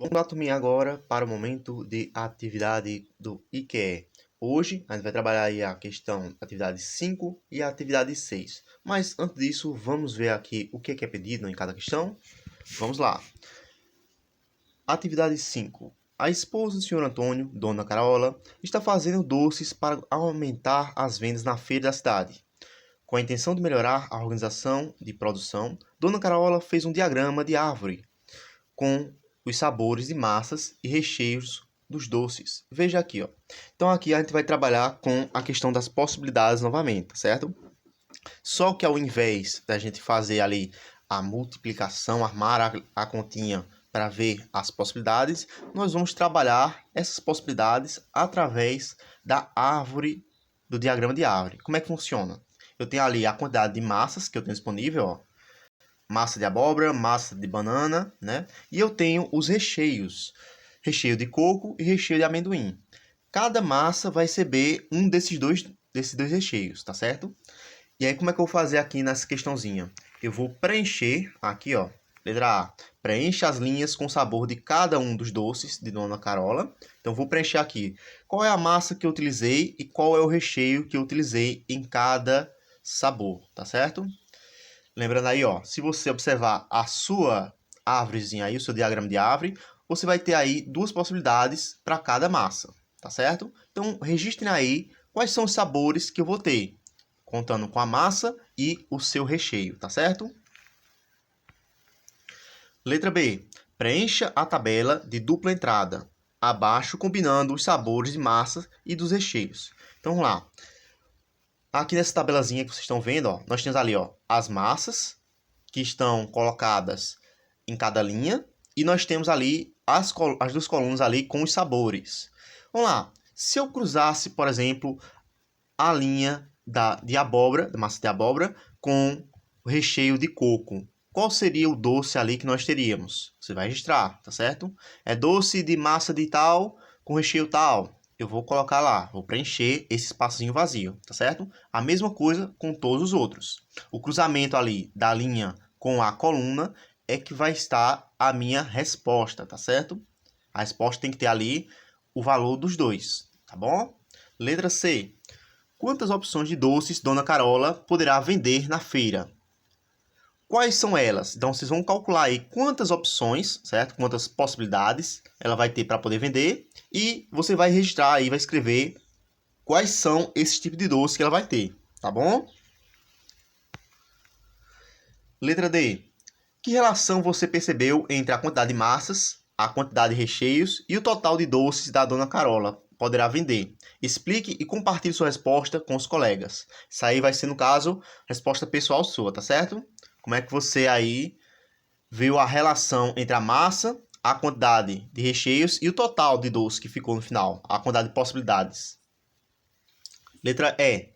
Vamos lá, turminha, agora para o momento de atividade do IQE. Hoje a gente vai trabalhar aí a questão atividade 5 e a atividade 6. Mas antes disso, vamos ver aqui o que é pedido em cada questão. Vamos lá. Atividade 5. A esposa do Sr. Antônio, Dona Carola, está fazendo doces para aumentar as vendas na feira da cidade. Com a intenção de melhorar a organização de produção, Dona Carola fez um diagrama de árvore com os sabores de massas e recheios dos doces. Veja aqui, ó. Então aqui a gente vai trabalhar com a questão das possibilidades novamente, certo? Só que ao invés da gente fazer ali a multiplicação, armar a continha para ver as possibilidades, nós vamos trabalhar essas possibilidades através da árvore, do diagrama de árvore. Como é que funciona? Eu tenho ali a quantidade de massas que eu tenho disponível, ó. Massa de abóbora, massa de banana, né? E eu tenho os recheios. Recheio de coco e recheio de amendoim. Cada massa vai receber um desses dois recheios, tá certo? E aí, como é que eu vou fazer aqui nessa questãozinha? Eu vou preencher aqui, ó. Letra A. Preencha as linhas com o sabor de cada um dos doces de Dona Carola. Então, vou preencher aqui. Qual é a massa que eu utilizei e qual é o recheio que eu utilizei em cada sabor, tá certo? Lembrando aí, ó, se você observar a sua árvorezinha aí, o seu diagrama de árvore, você vai ter aí duas possibilidades para cada massa, tá certo? Então, registrem aí quais são os sabores que eu vou ter, contando com a massa e o seu recheio, tá certo? Letra B. Preencha a tabela de dupla entrada, abaixo combinando os sabores de massa e dos recheios. Então, vamos lá. Aqui nessa tabelazinha que vocês estão vendo, ó, nós temos ali, ó, as massas que estão colocadas em cada linha e nós temos ali as duas colunas ali com os sabores. Vamos lá. Se eu cruzasse, por exemplo, a linha de abóbora, da massa de abóbora, com o recheio de coco, qual seria o doce ali que nós teríamos? Você vai registrar, tá certo? É doce de massa de tal com recheio tal. Eu vou colocar lá, vou preencher esse espacinho vazio, tá certo? A mesma coisa com todos os outros. O cruzamento ali da linha com a coluna é que vai estar a minha resposta, tá certo? A resposta tem que ter ali o valor dos dois, tá bom? Letra C. Quantas opções de doces Dona Carola poderá vender na feira? Quais são elas? Então, vocês vão calcular aí quantas opções, certo? Quantas possibilidades ela vai ter para poder vender. E você vai registrar aí, vai escrever quais são esses tipos de doce que ela vai ter, tá bom? Letra D. Que relação você percebeu entre a quantidade de massas, a quantidade de recheios e o total de doces da Dona Carola poderá vender? Explique e compartilhe sua resposta com os colegas. Isso aí vai ser, no caso, resposta pessoal sua, tá certo? Como é que você aí viu a relação entre a massa, a quantidade de recheios e o total de doce que ficou no final, a quantidade de possibilidades. Letra E.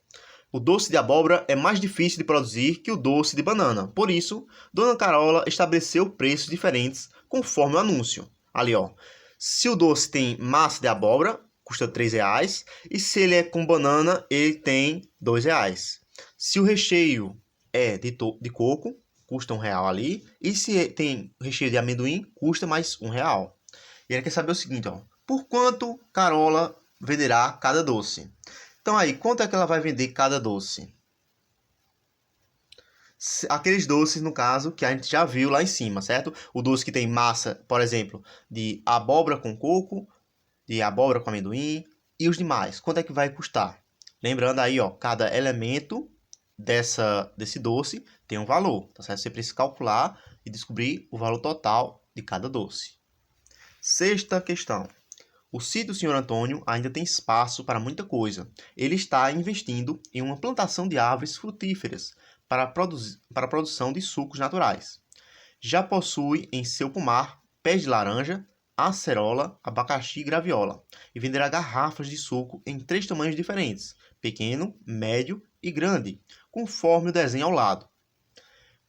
O doce de abóbora é mais difícil de produzir que o doce de banana. Por isso, Dona Carola estabeleceu preços diferentes conforme o anúncio. Ali, ó. Se o doce tem massa de abóbora, custa R$3. E se ele é com banana, ele tem R$2. Se o recheio é de coco, custa R$1 ali. E se tem recheio de amendoim, custa mais R$1. E ele quer saber o seguinte, ó. Por quanto Carola venderá cada doce? Então aí, quanto é que ela vai vender cada doce? Aqueles doces, no caso, que a gente já viu lá em cima, certo? O doce que tem massa, por exemplo, de abóbora com coco, de abóbora com amendoim e os demais. Quanto é que vai custar? Lembrando aí, ó, cada elemento desse doce tem um valor, tá certo? Você precisa calcular e descobrir o valor total de cada doce. Sexta questão. O sítio do Sr. Antônio ainda tem espaço para muita coisa. Ele está investindo em uma plantação de árvores frutíferas para a produção de sucos naturais. Já possui em seu pomar pés de laranja, acerola, abacaxi e graviola, e venderá garrafas de suco em 3 tamanhos diferentes, pequeno, médio e grande, conforme o desenho ao lado.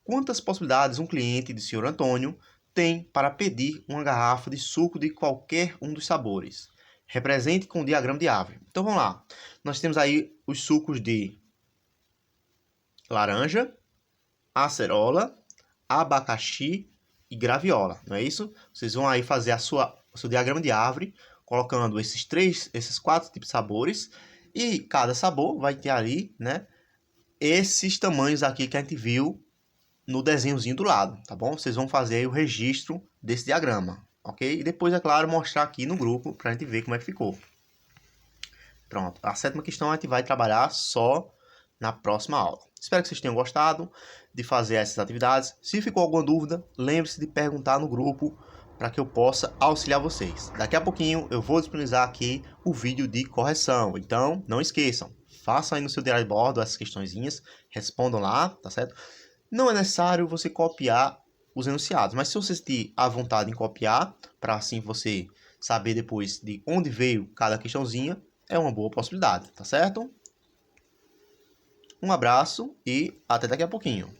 Quantas possibilidades um cliente de Sr. Antônio tem para pedir uma garrafa de suco de qualquer um dos sabores? Represente com o diagrama de árvore. Então vamos lá. Nós temos aí os sucos de laranja, acerola, abacaxi e graviola, não é isso? Vocês vão aí fazer o seu diagrama de árvore, colocando esses 4 tipos de sabores, e cada sabor vai ter ali, né, esses tamanhos aqui que a gente viu no desenhozinho do lado, tá bom? Vocês vão fazer aí o registro desse diagrama, ok? E depois, é claro, mostrar aqui no grupo para a gente ver como é que ficou. Pronto, a 7ª questão a gente vai trabalhar só na próxima aula. Espero que vocês tenham gostado de fazer essas atividades. Se ficou alguma dúvida, lembre-se de perguntar no grupo para que eu possa auxiliar vocês. Daqui a pouquinho eu vou disponibilizar aqui o vídeo de correção. Então, não esqueçam, façam aí no seu diário de bordo essas questõezinhas, respondam lá, tá certo? Não é necessário você copiar os enunciados, mas se você sentir a vontade em copiar, para assim você saber depois de onde veio cada questãozinha, é uma boa possibilidade, tá certo? Um abraço e até daqui a pouquinho.